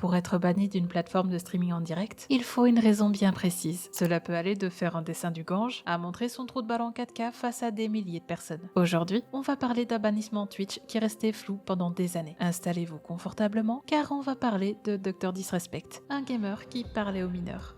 Pour être banni d'une plateforme de streaming en direct, il faut une raison bien précise. Cela peut aller de faire un dessin du Gange à montrer son trou de balle en 4K face à des milliers de personnes. Aujourd'hui, on va parler d'un bannissement Twitch qui est resté flou pendant des années. Installez-vous confortablement car on va parler de Dr Disrespect, un gamer qui parlait aux mineurs.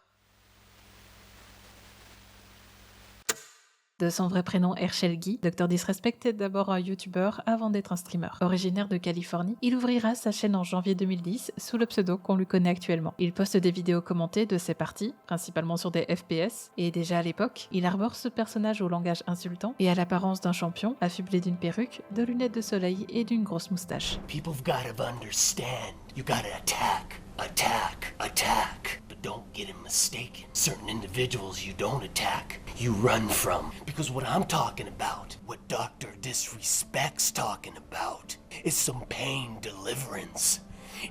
De son vrai prénom Herschel Guy, Dr Disrespect est d'abord un youtubeur avant d'être un streamer. Originaire de Californie, il ouvrira sa chaîne en janvier 2010 sous le pseudo qu'on lui connaît actuellement. Il poste des vidéos commentées de ses parties, principalement sur des FPS, et déjà à l'époque, il arbore ce personnage au langage insultant et à l'apparence d'un champion, affublé d'une perruque, de lunettes de soleil et d'une grosse moustache. People've gotta understand, you gotta attack, attack, attack. But don't get it mistaken. Certain individuals you don't attack, you run from. Because what I'm talking about, what Dr. Disrespect's talking about, is some pain deliverance.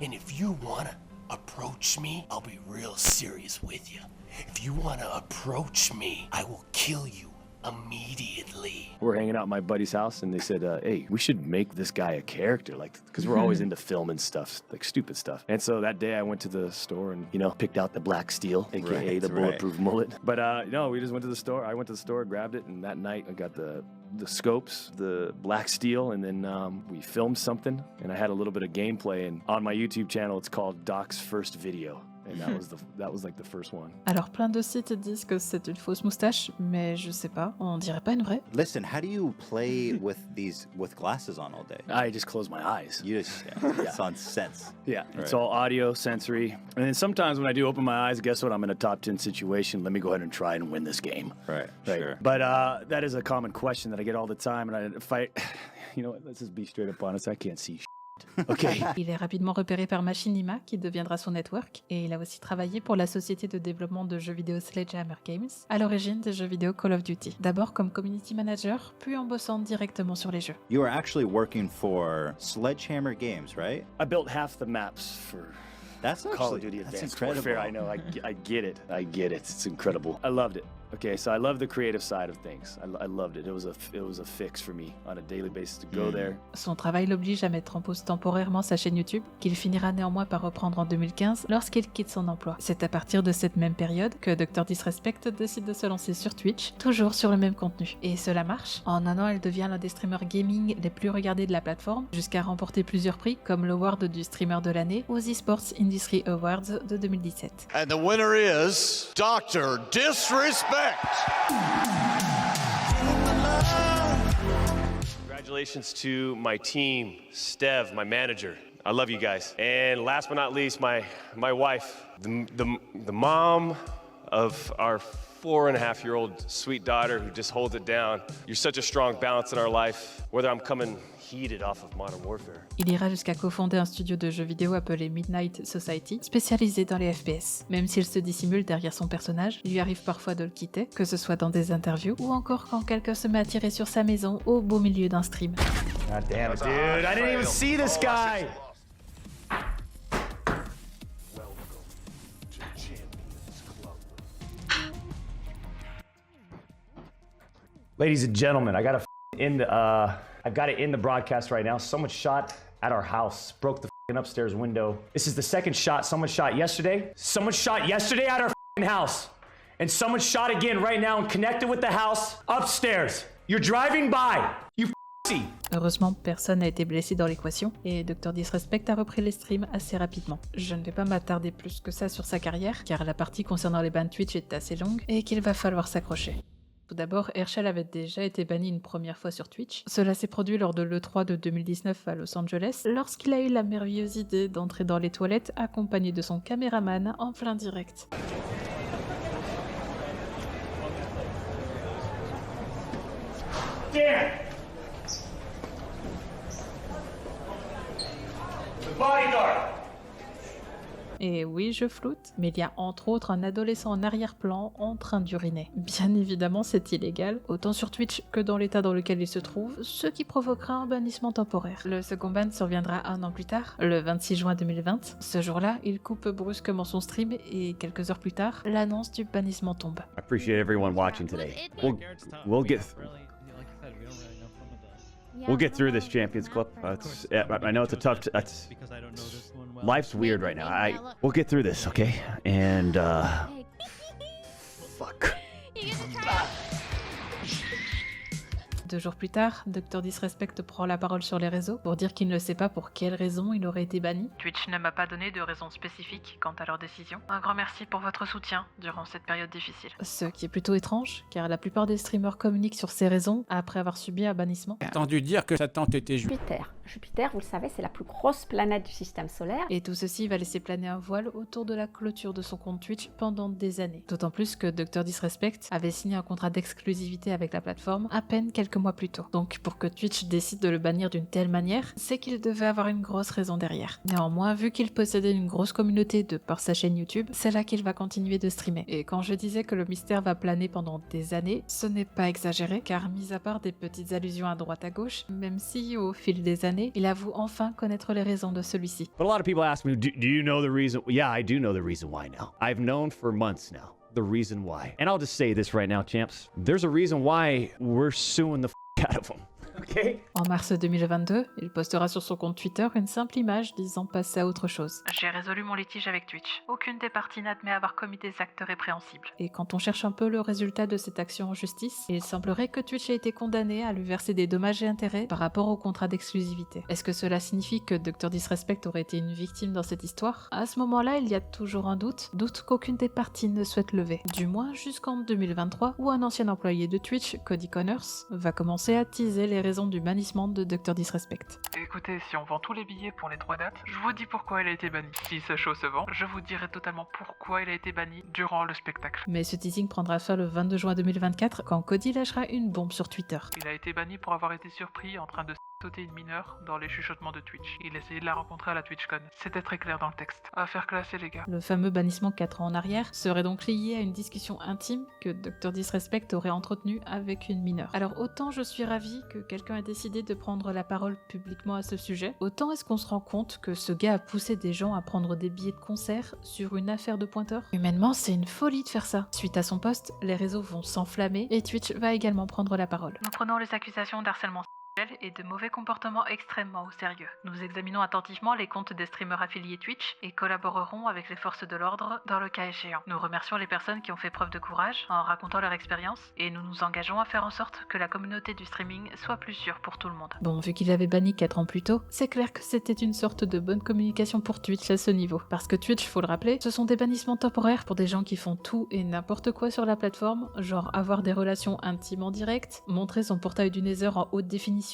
And if you wanna approach me, I'll be real serious with you. If you wanna approach me, I will kill you immediately. We're hanging out at my buddy's house and they said, hey, we should make this guy a character, like, because we're always into film and stuff, like stupid stuff. And so that day I went to the store and, picked out the black steel, aka the bulletproof mullet. But no, we just went to the store. I went to the store, grabbed it, and that night I got the scopes, the black steel, and then we filmed something and I had a little bit of gameplay. And on my YouTube channel, it's called Doc's First Video. And that was like the first one. Alors plein de sites disent que c'est une fausse moustache, mais je sais pas, on dirait pas une vraie. Listen, how do you play with glasses on all day? I just close my eyes. You just, it's on sense. Yeah, right. It's all audio, sensory. And then sometimes when I do open my eyes, guess what? I'm in a top 10 situation. Let me go ahead and try and win this game. Right. Sure. But that is a common question that I get all the time. And if I, let's just be straight up honest, I can't see Okay. Il est rapidement repéré par Machinima, qui deviendra son network, et il a aussi travaillé pour la société de développement de jeux vidéo Sledgehammer Games, à l'origine des jeux vidéo Call of Duty. D'abord comme community manager, puis en bossant directement sur les jeux. You were actually working for Sledgehammer Games, right? I built half the maps for Call of Duty Advanced Warfare. I know, I get it. It's incredible. I loved it. Okay, so I love the creative side of things. I loved it. It was a fix for me on a daily basis to go there. Son travail l'oblige à mettre en pause temporairement sa chaîne YouTube, qu'il finira néanmoins par reprendre en 2015 lorsqu'il quitte son emploi. C'est à partir de cette même période que Dr Disrespect décide de se lancer sur Twitch, toujours sur le même contenu. Et cela marche. En un an, elle devient l'un des streamers gaming les plus regardés de la plateforme, jusqu'à remporter plusieurs prix comme l'award du streamer de l'année aux eSports Industry Awards de 2017. And the winner is Dr. Disrespect. Congratulations to my team, Stev, my manager. I love you guys. And last but not least, my wife, the mom of our 4.5-year-old sweet daughter who just holds it down. You're such a strong balance in our life, whether I'm coming heated off of Modern Warfare. Il ira jusqu'à cofonder un studio de jeux vidéo appelé Midnight Society, spécialisé dans les FPS. Même s'il se dissimule derrière son personnage, il lui arrive parfois de le quitter, que ce soit dans des interviews ou encore quand quelqu'un se met à tirer sur sa maison au beau milieu d'un stream. God damn it, dude! I didn't even see this guy! Ladies and gentlemen, I got it in the broadcast right now. Someone shot at our house, broke the upstairs window. This is the second shot. Someone shot yesterday. Someone shot yesterday at our house. And someone shot again right now and connected with the house upstairs. You're driving by. You see. Heureusement, personne n'a été blessé dans l'équation et Dr Disrespect a repris les streams assez rapidement. Je ne vais pas m'attarder plus que ça sur sa carrière, car la partie concernant les bans Twitch est assez longue et qu'il va falloir s'accrocher. Tout d'abord, Herschel avait déjà été banni une première fois sur Twitch. Cela s'est produit lors de l'E3 de 2019 à Los Angeles, lorsqu'il a eu la merveilleuse idée d'entrer dans les toilettes accompagné de son caméraman en plein direct. Damn! The bodyguard! Et oui, je floute, mais il y a entre autres un adolescent en arrière-plan en train d'uriner. Bien évidemment, c'est illégal, autant sur Twitch que dans l'état dans lequel il se trouve, ce qui provoquera un bannissement temporaire. Le second ban surviendra un an plus tard, le 26 juin 2020. Ce jour-là, il coupe brusquement son stream et quelques heures plus tard, l'annonce du bannissement tombe. I appreciate everyone watching today. We'll get through this Champions Club. I know it's a tough. Life's weird right now. We'll get through this, okay? And fuck. 2 jours plus tard, Dr Disrespect prend la parole sur les réseaux pour dire qu'il ne sait pas pour quelle raison il aurait été banni. Twitch ne m'a pas donné de raison spécifique quant à leur décision. Un grand merci pour votre soutien durant cette période difficile. Ce qui est plutôt étrange, car la plupart des streamers communiquent sur ces raisons après avoir subi un bannissement. J'ai entendu dire que sa tante était Jupiter. Jupiter, vous le savez, c'est la plus grosse planète du système solaire. Et tout ceci va laisser planer un voile autour de la clôture de son compte Twitch pendant des années. D'autant plus que Dr Disrespect avait signé un contrat d'exclusivité avec la plateforme à peine quelques mois plus tôt. Donc pour que Twitch décide de le bannir d'une telle manière, c'est qu'il devait avoir une grosse raison derrière. Néanmoins, vu qu'il possédait une grosse communauté de par sa chaîne YouTube, c'est là qu'il va continuer de streamer. Et quand je disais que le mystère va planer pendant des années, ce n'est pas exagéré, car mis à part des petites allusions à droite à gauche, même si au fil des années, il avoue enfin connaître les raisons de celui-ci. But a lot of people ask me, do you know the reason? Yeah, I do know the reason why now. I've known for months now the reason why. And I'll just say this right now, champs. There's a reason why we're suing the out of him. Okay. En mars 2022, il postera sur son compte Twitter une simple image disant passer à autre chose. J'ai résolu mon litige avec Twitch. Aucune des parties n'admet avoir commis des actes répréhensibles. Et quand on cherche un peu le résultat de cette action en justice, il semblerait que Twitch ait été condamné à lui verser des dommages et intérêts par rapport au contrat d'exclusivité. Est-ce que cela signifie que Dr Disrespect aurait été une victime dans cette histoire? À ce moment-là, il y a toujours un doute qu'aucune des parties ne souhaite lever. Du moins jusqu'en 2023, où un ancien employé de Twitch, Cody Connors, va commencer à teaser les raisons du bannissement de Dr Disrespect. Écoutez, si on vend tous les billets pour les 3 dates, je vous dis pourquoi il a été banni. Si ce show se vend, je vous dirai totalement pourquoi il a été banni durant le spectacle. Mais ce teasing prendra fin le 22 juin 2024 quand Cody lâchera une bombe sur Twitter. Il a été banni pour avoir été surpris en train de sauter une mineure dans les chuchotements de Twitch. Il essayait de la rencontrer à la TwitchCon. C'était très clair dans le texte. Affaire classée, les gars. Le fameux bannissement 4 ans en arrière serait donc lié à une discussion intime que Dr Disrespect aurait entretenue avec une mineure. Alors autant je suis ravie que quelqu'un ait décidé de prendre la parole publiquement à ce sujet, autant est-ce qu'on se rend compte que ce gars a poussé des gens à prendre des billets de concert sur une affaire de pointeur? Humainement, c'est une folie de faire ça. Suite à son post, les réseaux vont s'enflammer et Twitch va également prendre la parole. Nous prenons les accusations d'harcèlement et de mauvais comportements extrêmement au sérieux. Nous examinons attentivement les comptes des streamers affiliés Twitch et collaborerons avec les forces de l'ordre dans le cas échéant. Nous remercions les personnes qui ont fait preuve de courage en racontant leur expérience et nous nous engageons à faire en sorte que la communauté du streaming soit plus sûre pour tout le monde. Bon, vu qu'il avait banni 4 ans plus tôt, c'est clair que c'était une sorte de bonne communication pour Twitch à ce niveau. Parce que Twitch, faut le rappeler, ce sont des bannissements temporaires pour des gens qui font tout et n'importe quoi sur la plateforme, genre avoir des relations intimes en direct, montrer son portail du Nether en haute définition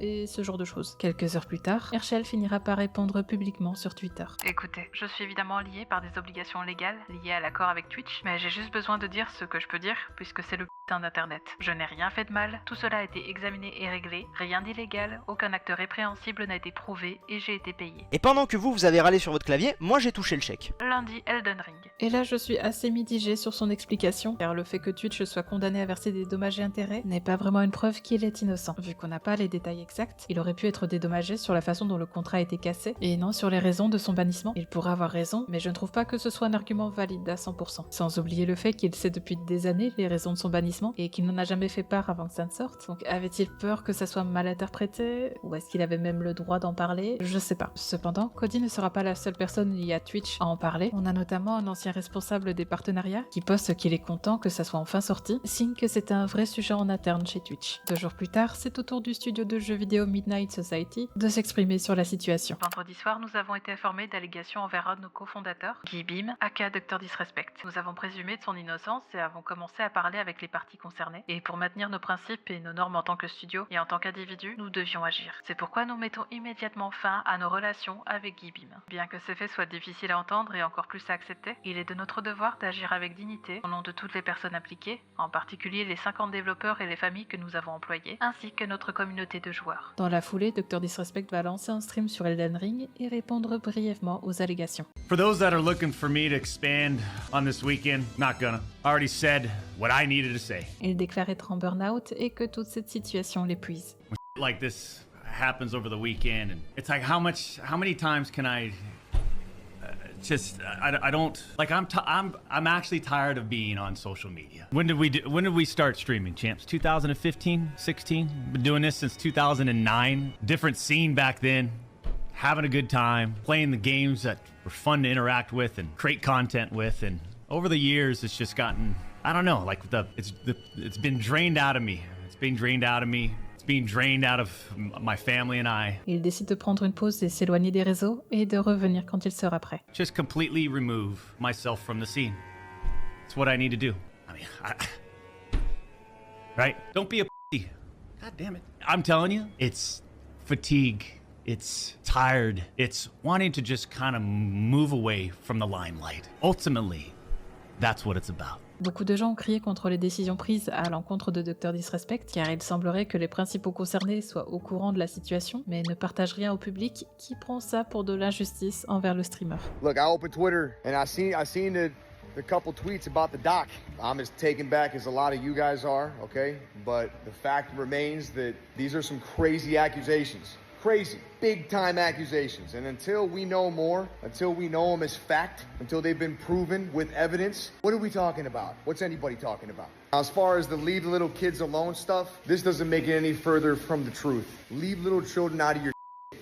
et ce genre de choses. Quelques heures plus tard, Herschel finira par répondre publiquement sur Twitter. Écoutez, je suis évidemment lié par des obligations légales liées à l'accord avec Twitch, mais j'ai juste besoin de dire ce que je peux dire puisque c'est le putain d'internet. Je n'ai rien fait de mal, tout cela a été examiné et réglé, rien d'illégal, aucun acte répréhensible n'a été prouvé et j'ai été payé. Et pendant que vous avez râlé sur votre clavier, moi j'ai touché le chèque. Lundi, Elden Ring. Et là je suis assez mitigée sur son explication, car le fait que Twitch soit condamné à verser des dommages et intérêts n'est pas vraiment une preuve qu'il est innocent. Vu qu'on n'a pas les détails exacts, il aurait pu être dédommagé sur la façon dont le contrat a été cassé, et non sur les raisons de son bannissement. Il pourrait avoir raison, mais je ne trouve pas que ce soit un argument valide à 100%. Sans oublier le fait qu'il sait depuis des années les raisons de son bannissement, et qu'il n'en a jamais fait part avant que ça ne sorte. Donc avait-il peur que ça soit mal interprété? Ou est-ce qu'il avait même le droit d'en parler? Je sais pas. Cependant, Cody ne sera pas la seule personne liée à Twitch à en parler. On a notamment un ancien responsable des partenariats qui poste qu'il est content que ça soit enfin sorti, signe que c'est un vrai sujet en interne chez Twitch. 2 jours plus tard, c'est au tour du studio de jeux vidéo Midnight Society de s'exprimer sur la situation. Vendredi soir, nous avons été informés d'allégations envers un de nos cofondateurs, Guy Beam, aka Dr Disrespect. Nous avons présumé de son innocence et avons commencé à parler avec les parties concernées. Et pour maintenir nos principes et nos normes en tant que studio et en tant qu'individu, nous devions agir. C'est pourquoi nous mettons immédiatement fin à nos relations avec Guy Beam. Bien que ces faits soient difficiles à entendre et encore plus à accepter, il est de notre devoir d'agir avec dignité au nom de toutes les personnes impliquées, en particulier les 50 développeurs et les familles que nous avons employées, ainsi que notre communauté de joueurs. Dans la foulée, Dr Disrespect va lancer un stream sur Elden Ring et répondre brièvement aux allégations. For those that are looking for me to expand on this weekend, not gonna. I already said what I needed to say. Il déclare être en burn-out et que toute cette situation l'épuise. When like this happens over the weekend, and it's like how many times can I I don't like I'm actually tired of being on social media. When did we start streaming, champs? 2015, 16? Been doing this since 2009. Different scene back then. having a good time, playing the games that were fun to interact with and create content with. And over the years, it's just gotten, I don't know, like it's been drained out of me. It's being drained out of me. It's being drained out of my family and I. Il décide de prendre une pause et s'éloigner des réseaux et de revenir quand il sera prêt. Just completely remove myself from the scene. It's what I need to do. I mean, right? Don't be a p***y. God damn it. I'm telling you, it's fatigue. It's tired. It's wanting to just kind of move away from the limelight. Ultimately, that's what it's about. Beaucoup de gens ont crié contre les décisions prises à l'encontre de Dr. Disrespect, car il semblerait que les principaux concernés soient au courant de la situation, mais ne partagent rien au public qui prend ça pour de l'injustice envers le streamer. Look, I opened Twitter and I seen the couple tweets about the doc. I'm as taken back as a lot of you guys are, okay? But the fact remains that these are some crazy accusations. Crazy, big-time accusations. And until we know more, until we know them as fact, until they've been proven with evidence, what are we talking about? What's anybody talking about? As far as the leave the little kids alone stuff, this doesn't make it any further from the truth. Leave little children out of your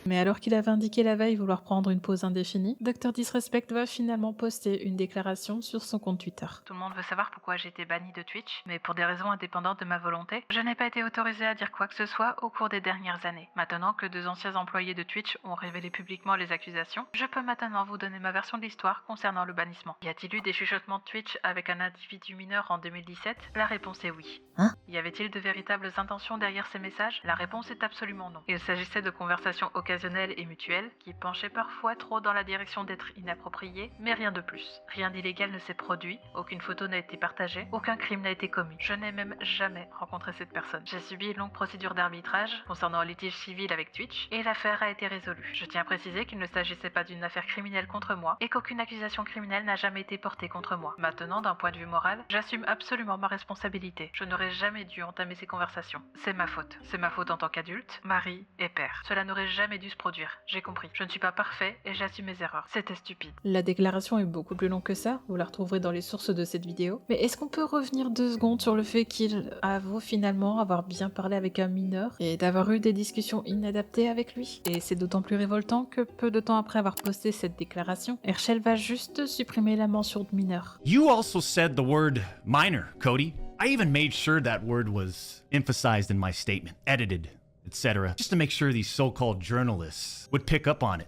Mais alors qu'il avait indiqué la veille vouloir prendre une pause indéfinie, Dr. Disrespect va finalement poster une déclaration sur son compte Twitter. Tout le monde veut savoir pourquoi j'ai été banni de Twitch, mais pour des raisons indépendantes de ma volonté, je n'ai pas été autorisée à dire quoi que ce soit au cours des dernières années. Maintenant que 2 anciens employés de Twitch ont révélé publiquement les accusations, je peux maintenant vous donner ma version de l'histoire concernant le bannissement. Y a-t-il eu des chuchotements de Twitch avec un individu mineur en 2017 ? La réponse est oui. Y avait-il de véritables intentions derrière ces messages ? La réponse est absolument non. Il s'agissait de conversations occasionnelles et mutuelles qui penchaient parfois trop dans la direction d'être inappropriées, mais rien de plus. Rien d'illégal ne s'est produit, aucune photo n'a été partagée, aucun crime n'a été commis. Je n'ai même jamais rencontré cette personne. J'ai subi une longue procédure d'arbitrage concernant un litige civil avec Twitch et l'affaire a été résolue. Je tiens à préciser qu'il ne s'agissait pas d'une affaire criminelle contre moi et qu'aucune accusation criminelle n'a jamais été portée contre moi. Maintenant, d'un point de vue moral, j'assume absolument ma responsabilité. Je n'aurais jamais dû entamer ces conversations. C'est ma faute. C'est ma faute en tant qu'adulte, mari et père. Cela n'aurait jamais dû se produire. J'ai compris. Je ne suis pas parfait et j'assume mes erreurs. C'était stupide. La déclaration est beaucoup plus longue que ça, vous la retrouverez dans les sources de cette vidéo. Mais est-ce qu'on peut revenir 2 secondes sur le fait qu'il avoue finalement avoir bien parlé avec un mineur et d'avoir eu des discussions inadaptées avec lui ? Et c'est d'autant plus révoltant que peu de temps après avoir posté cette déclaration, Herschel va juste supprimer la mention de mineur. You also said the word minor, Cody. I even made sure that word was emphasized in my statement, edited, etc., just to make sure these so-called journalists would pick up on it.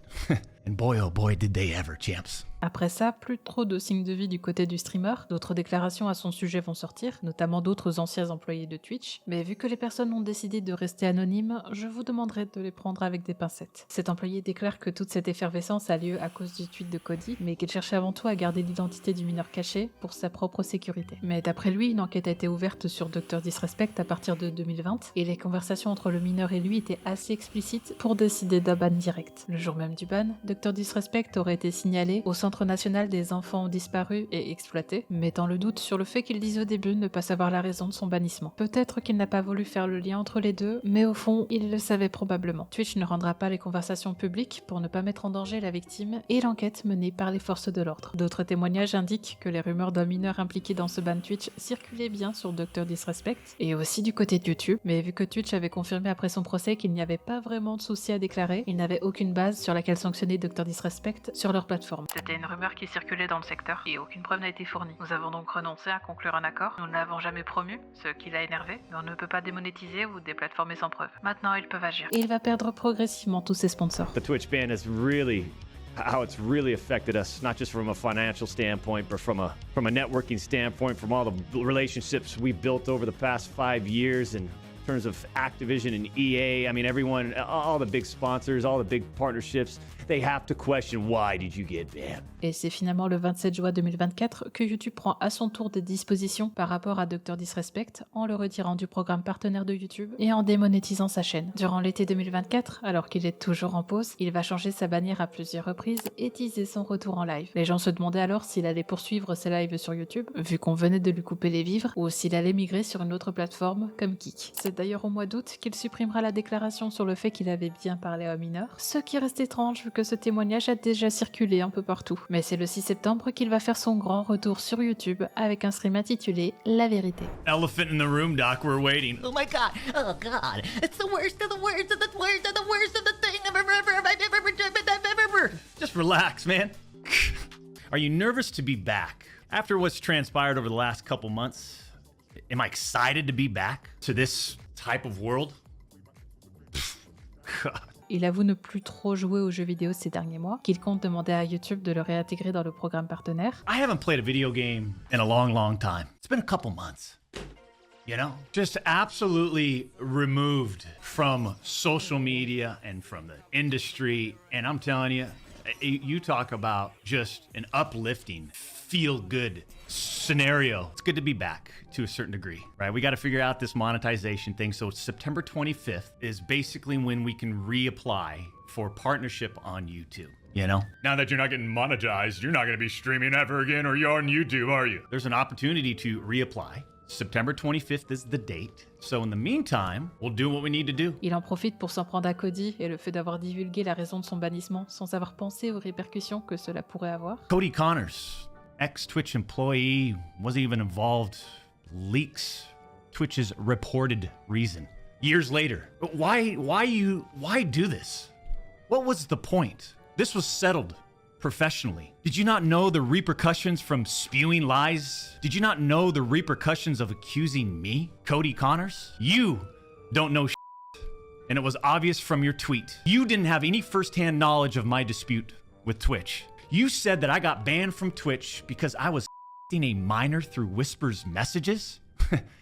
And boy, oh boy, did they ever, champs. Après ça, plus trop de signes de vie du côté du streamer, d'autres déclarations à son sujet vont sortir, notamment d'autres anciens employés de Twitch, mais vu que les personnes ont décidé de rester anonymes, je vous demanderai de les prendre avec des pincettes. Cet employé déclare que toute cette effervescence a lieu à cause du tweet de Cody, mais qu'il cherchait avant tout à garder l'identité du mineur caché pour sa propre sécurité. Mais d'après lui, une enquête a été ouverte sur Dr. Disrespect à partir de 2020, et les conversations entre le mineur et lui étaient assez explicites pour décider d'un ban direct. Le jour même du ban, Dr. Disrespect aurait été signalé au Centre national des enfants disparus et exploités, mettant le doute sur le fait qu'il disait au début ne pas savoir la raison de son bannissement. Peut-être qu'il n'a pas voulu faire le lien entre les deux, mais au fond, il le savait probablement. Twitch ne rendra pas les conversations publiques pour ne pas mettre en danger la victime et l'enquête menée par les forces de l'ordre. D'autres témoignages indiquent que les rumeurs d'un mineur impliqué dans ce ban Twitch circulaient bien sur Dr. Disrespect et aussi du côté de YouTube, mais vu que Twitch avait confirmé après son procès qu'il n'y avait pas vraiment de souci à déclarer, il n'avait aucune base sur laquelle sanctionner Dr. Disrespect sur leur plateforme. C'était une rumeur qui circulait dans le secteur et aucune preuve n'a été fournie. Nous avons donc renoncé à conclure un accord. Nous ne l'avons jamais promu, ce qui l'a énervé, mais on ne peut pas démonétiser ou déplatformer sans preuve. Maintenant, ils peuvent agir. Et il va perdre progressivement tous ses sponsors. The Twitch ban has really how it's really affected us, not just from a financial standpoint, but from a networking standpoint, from all the relationships we've built over the past 5 years and in terms of Activision and EA. I mean, everyone, all the big sponsors, all the big partnerships, they have to question why did you get banned. Et c'est finalement le 27 juin 2024 que YouTube prend à son tour des dispositions par rapport à Dr. Disrespect en le retirant du programme partenaire de YouTube et en démonétisant sa chaîne. Durant l'été 2024, alors qu'il est toujours en pause, il va changer sa bannière à plusieurs reprises et teaser son retour en live. Les gens se demandaient alors s'il allait poursuivre ses lives sur YouTube, vu qu'on venait de lui couper les vivres, ou s'il allait migrer sur une autre plateforme comme Kick. C'est d'ailleurs au mois d'août qu'il supprimera la déclaration sur le fait qu'il avait bien parlé à un mineur, ce qui reste étrange vu que ce témoignage a déjà circulé un peu partout. Mais c'est le 6 septembre qu'il va faire son grand retour sur YouTube avec un stream intitulé La Vérité. Elephant in the room, Doc. We're waiting. Oh my god. Oh god. It's the worst of the worst of the worst of the worst of the thing I've ever. Just relax, man. Are you nervous to be back? After what's transpired over the last couple months, am I excited to be back to this type of world? God. Il avoue ne plus trop jouer aux jeux vidéo ces derniers mois, qu'il compte demander à YouTube de le réintégrer dans le programme partenaire. I haven't played a video game in a long time. It's been a couple months. You know, just absolutely removed from social media and from the industry. And I'm telling you, you talk about just an uplifting, feel-good scenario. It's good to be back to a certain degree, right? We got to figure out this monetization thing. So September 25th is basically when we can reapply for partnership on YouTube. You know? Now that you're not getting monetized, you're not going to be streaming ever again or you're on YouTube, are you? There's an opportunity to reapply. September 25th is the date. So in the meantime, we'll do what we need to do. Il en profite pour s'en prendre à Cody et le fait d'avoir divulgué la raison de son bannissement sans avoir pensé aux répercussions que cela pourrait avoir. Cody Connors, ex-Twitch employee, wasn't even involved, leaks Twitch's reported reason. Years later, why do this? What was the point? This was settled professionally. Did you not know the repercussions from spewing lies? Did you not know the repercussions of accusing me, Cody Connors? You don't know shit, and it was obvious from your tweet. You didn't have any firsthand knowledge of my dispute with Twitch. You said that I got banned from Twitch because I was a minor through Whisper's messages?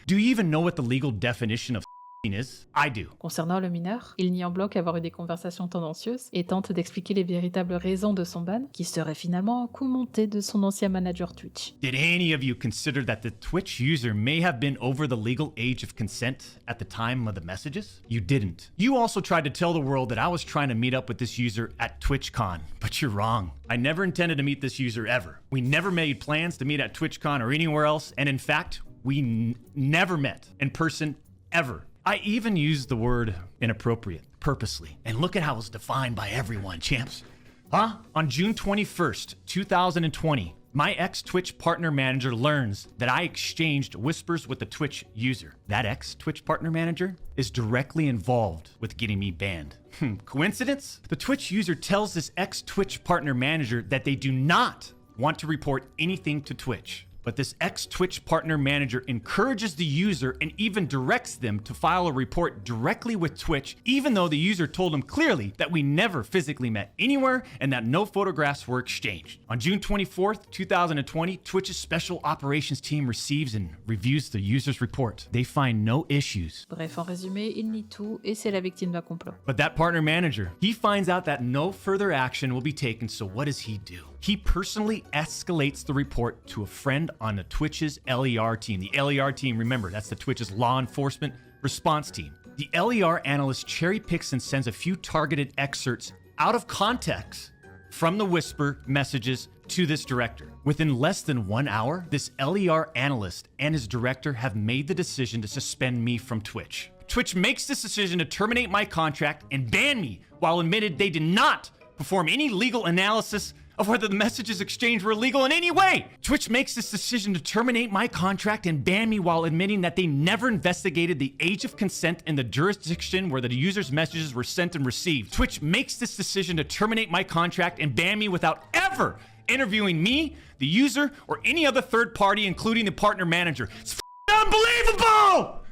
Do you even know what the legal definition of is? I do. Concernant le mineur, il nie en bloc avoir eu des conversations tendancieuses et tente d'expliquer les véritables raisons de son ban, qui serait finalement un coup monté de son ancien manager Twitch. Did any of you consider that the Twitch user may have been over the legal age of consent at the time of the messages? You didn't. You also tried to tell the world that I was trying to meet up with this user at TwitchCon, but you're wrong. I never intended to meet this user ever. We never made plans to meet at TwitchCon or anywhere else, and in fact, we never met in person ever. I even used the word inappropriate purposely. And look at how it's defined by everyone, champs. Huh? On June 21st, 2020, my ex-Twitch partner manager learns that I exchanged whispers with the Twitch user. That ex-Twitch partner manager is directly involved with getting me banned. Coincidence? The Twitch user tells this ex-Twitch partner manager that they do not want to report anything to Twitch. But this ex-Twitch partner manager encourages the user and even directs them to file a report directly with Twitch, even though the user told him clearly that we never physically met anywhere and that no photographs were exchanged. On June 24th, 2020, Twitch's special operations team receives and reviews the user's report. They find no issues. Bref, en résumé, il nie tout et c'est la victime d'un complot. But that partner manager, he finds out that no further action will be taken, so what does he do? He personally escalates the report to a friend on the Twitch's LER team. The LER team, remember, that's the Twitch's law enforcement response team. The LER analyst cherry picks and sends a few targeted excerpts out of context from the Whisper messages to this director. Within less than 1 hour, this LER analyst and his director have made the decision to suspend me from Twitch. Twitch makes this decision to terminate my contract and ban me while admitted they did not perform any legal analysis of whether the messages exchanged were illegal in any way. Twitch makes this decision to terminate my contract and ban me while admitting that they never investigated the age of consent in the jurisdiction where the user's messages were sent and received. Twitch makes this decision to terminate my contract and ban me without ever interviewing me, the user, or any other third party, including the partner manager. It's unbelievable!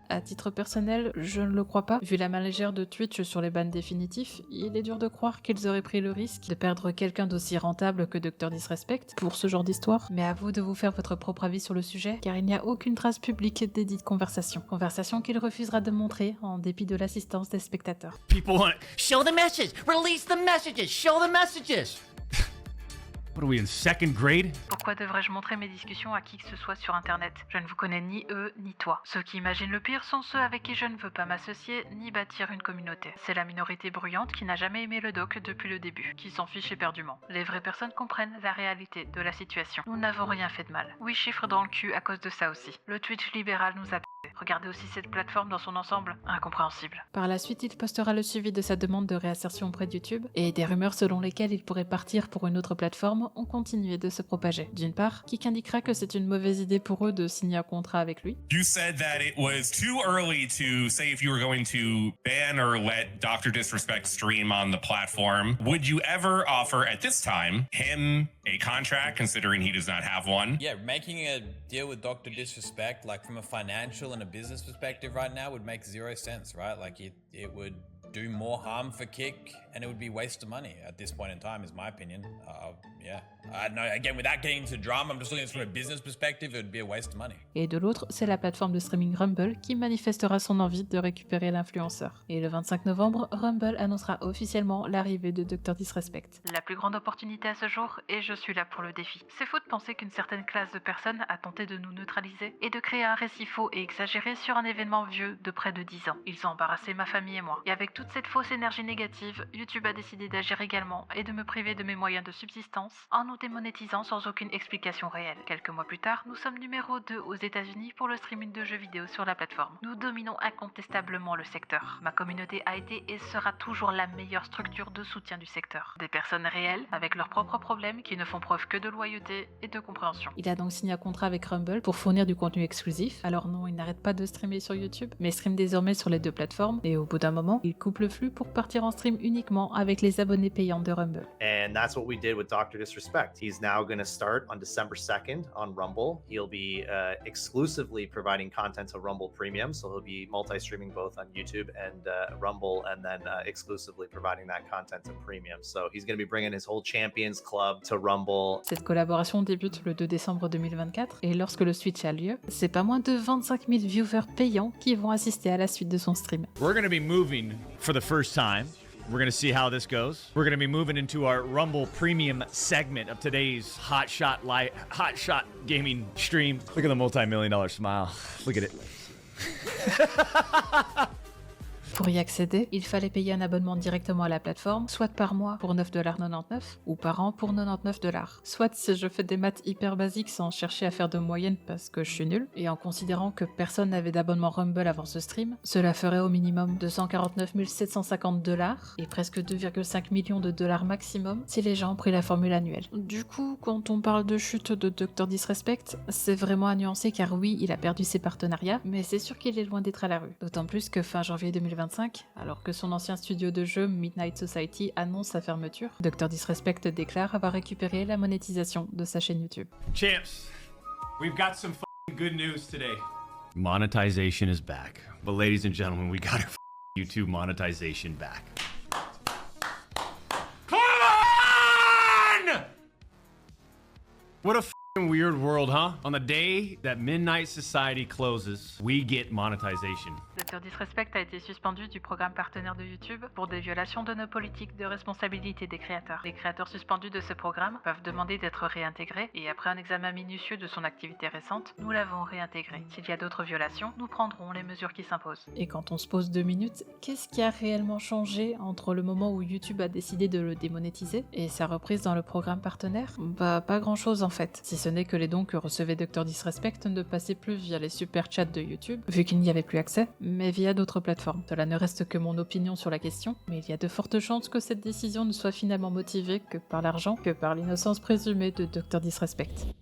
À titre personnel, je ne le crois pas. Vu la main légère de Twitch sur les bans définitifs, il est dur de croire qu'ils auraient pris le risque de perdre quelqu'un d'aussi rentable que Dr Disrespect pour ce genre d'histoire. Mais à vous de vous faire votre propre avis sur le sujet, car il n'y a aucune trace publique des dites conversations. Conversation qu'il refusera de montrer en dépit de l'assistance des spectateurs. People want show the message, release the messages, show the messages. What are we in second grade? Pourquoi devrais-je montrer mes discussions à qui que ce soit sur internet? Je ne vous connais ni eux, ni toi. Ceux qui imaginent le pire sont ceux avec qui je ne veux pas m'associer ni bâtir une communauté. C'est la minorité bruyante qui n'a jamais aimé le doc depuis le début, qui s'en fiche éperdument. Les vraies personnes comprennent la réalité de la situation. Nous n'avons rien fait de mal. 8 chiffres dans le cul à cause de ça aussi. Le Twitch libéral nous a Regardez aussi cette plateforme dans son ensemble, incompréhensible. Par la suite, il postera le suivi de sa demande de réinsertion auprès de YouTube, et des rumeurs selon lesquelles il pourrait partir pour une autre plateforme ont continué de se propager. D'une part, Kik indiquera que c'est une mauvaise idée pour eux de signer un contrat avec lui. You said that it was too early to say if you were going to ban or let Dr. Disrespect stream on the platform. Would you ever offer at this time him a contract, considering he does not have one? Yeah, making a deal with Dr. Disrespect, like from a financial and a business perspective right now, would make zero sense, right? Like it would do more harm for Kik, and it would be waste of money at this point in time, is my opinion. Yeah. I don't know, again, without getting into drama, I'm just looking at it from a business perspective, it would be a waste of money. Et de l'autre, c'est la plateforme de streaming Rumble qui manifestera son envie de récupérer l'influenceur. Et le 25 novembre, Rumble annoncera officiellement l'arrivée de Dr. Disrespect. La plus grande opportunité à ce jour, et je suis là pour le défi. C'est faux de penser qu'une certaine classe de personnes a tenté de nous neutraliser et de créer un récit faux et exagéré sur un événement vieux de près de 10 ans. Ils ont embarrassé ma famille et moi. Et avec toute cette fausse énergie négative, YouTube a décidé d'agir également et de me priver de mes moyens de subsistance en nous démonétisant sans aucune explication réelle. Quelques mois plus tard, nous sommes numéro 2 aux États-Unis pour le streaming de jeux vidéo sur la plateforme. Nous dominons incontestablement le secteur. Ma communauté a été et sera toujours la meilleure structure de soutien du secteur. Des personnes réelles avec leurs propres problèmes qui ne font preuve que de loyauté et de compréhension. Il a donc signé un contrat avec Rumble pour fournir du contenu exclusif. Alors non, il n'arrête pas de streamer sur YouTube, mais stream désormais sur les deux plateformes. Et au bout d'un moment, il coupe le flux pour partir en stream uniquement avec les abonnés payants de Rumble. And that's what we did with Dr. Disrespect. He's now going to start on December 2nd on Rumble. He'll be exclusively providing content to Rumble Premium, so he'll be multi-streaming both on YouTube and Rumble, and then exclusively providing that content to Premium. So he's going to be bringing his whole Champions Club to Rumble. Cette collaboration débute le 2 décembre 2024, et lorsque le switch a lieu, c'est pas moins de 25 000 viewers payants qui vont assister à la suite de son stream. We're going to be moving for the first time. We're going to see how this goes. We're going to be moving into our Rumble Premium segment of today's Hot Shot gaming stream. Look at the multi-million-dollar smile. Look at it. Pour y accéder, il fallait payer un abonnement directement à la plateforme, soit par mois pour $9,99 ou par an pour $99. Soit si je fais des maths hyper basiques sans chercher à faire de moyenne parce que je suis nul, et en considérant que personne n'avait d'abonnement Rumble avant ce stream, cela ferait au minimum $249 750 et presque 2,5 millions de dollars maximum si les gens ont pris la formule annuelle. Du coup, quand on parle de chute de Dr. Disrespect, c'est vraiment à nuancer car oui, il a perdu ses partenariats, mais c'est sûr qu'il est loin d'être à la rue. D'autant plus que fin janvier 2025, alors que son ancien studio de jeu Midnight Society annonce sa fermeture, Dr. Disrespect déclare avoir récupéré la monétisation de sa chaîne YouTube. Champs, we've got some good news today. Monetization is back. But ladies and gentlemen, we got our YouTube monetization back. Come on! What a weird world, huh? On the day that Midnight Society closes, we get monetization. Dr. Disrespect a été suspendu du programme partenaire de YouTube pour des violations de nos politiques de responsabilité des créateurs. Les créateurs suspendus de ce programme peuvent demander d'être réintégrés et après un examen minutieux de son activité récente, nous l'avons réintégré. S'il y a d'autres violations, nous prendrons les mesures qui s'imposent. Et quand on se pose 2 minutes, qu'est-ce qui a réellement changé entre le moment où YouTube a décidé de le démonétiser et sa reprise dans le programme partenaire? Bah pas grand chose en fait, si ce n'est que les dons que recevait Dr. Disrespect ne passaient plus via les super chats de YouTube, vu qu'il n'y avait plus accès, mais via d'autres plateformes. Cela ne reste que mon opinion sur la question, mais il y a de fortes chances que cette décision ne soit finalement motivée que par l'argent, que par l'innocence présumée de Dr. Disrespect.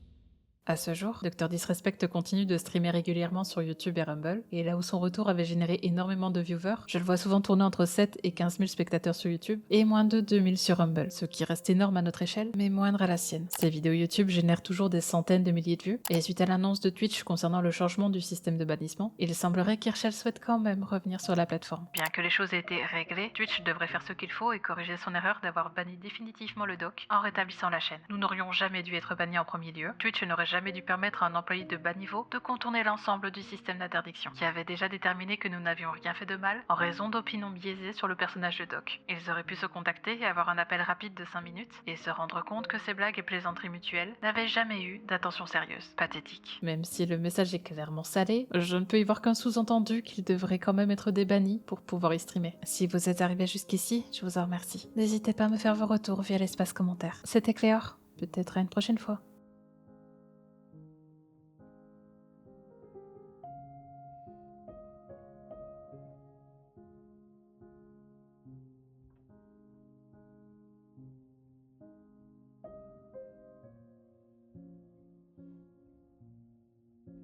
À ce jour, Dr. Disrespect continue de streamer régulièrement sur YouTube et Rumble, et là où son retour avait généré énormément de viewers, je le vois souvent tourner entre 7 et 15 000 spectateurs sur YouTube, et moins de 2000 sur Rumble, ce qui reste énorme à notre échelle, mais moindre à la sienne. Ces vidéos YouTube génèrent toujours des centaines de milliers de vues, et suite à l'annonce de Twitch concernant le changement du système de bannissement, il semblerait qu'Herschel souhaite quand même revenir sur la plateforme. Bien que les choses aient été réglées, Twitch devrait faire ce qu'il faut et corriger son erreur d'avoir banni définitivement le doc en rétablissant la chaîne. Nous n'aurions jamais dû être bannis en premier lieu, Twitch n'aurait jamais dû permettre à un employé de bas niveau de contourner l'ensemble du système d'interdiction, qui avait déjà déterminé que nous n'avions rien fait de mal en raison d'opinions biaisées sur le personnage de Doc. Ils auraient pu se contacter et avoir un appel rapide de 5 minutes et se rendre compte que ces blagues et plaisanteries mutuelles n'avaient jamais eu d'attention sérieuse. Pathétique. Même si le message est clairement salé, je ne peux y voir qu'un sous-entendu qu'il devrait quand même être débanni pour pouvoir y streamer. Si vous êtes arrivé jusqu'ici, je vous en remercie. N'hésitez pas à me faire vos retours via l'espace commentaire. C'était Cléor, peut-être à une prochaine fois.